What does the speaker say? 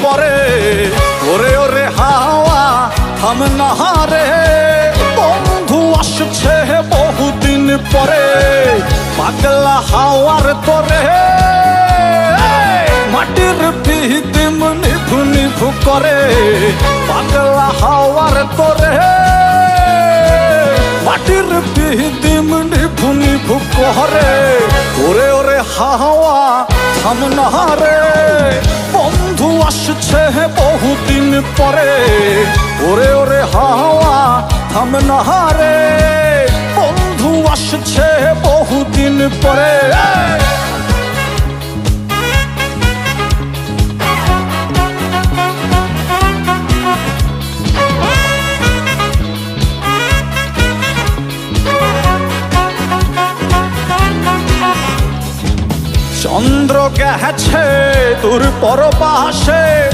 পরে। ওরে ওরে হাওয়া থাম না রে, বন্ধু আসছে বহুদিন পরে। পাগলা হাওয়ার তোরে মাটির পিদিম নিভু নিভু করে। পাগলা হাওয়ার তোরে মাটির পিদিম নিভু নিভু করে। ওরে ওরে হাওয়া থাম না রে, বন্ধু আসছে বহুদিন পরে। ওরে ওরে হাওয়া থাম না রে, বন্ধু আসছে বহুদিন পরে। চন্দ্র গেছে তোর পরপাশে,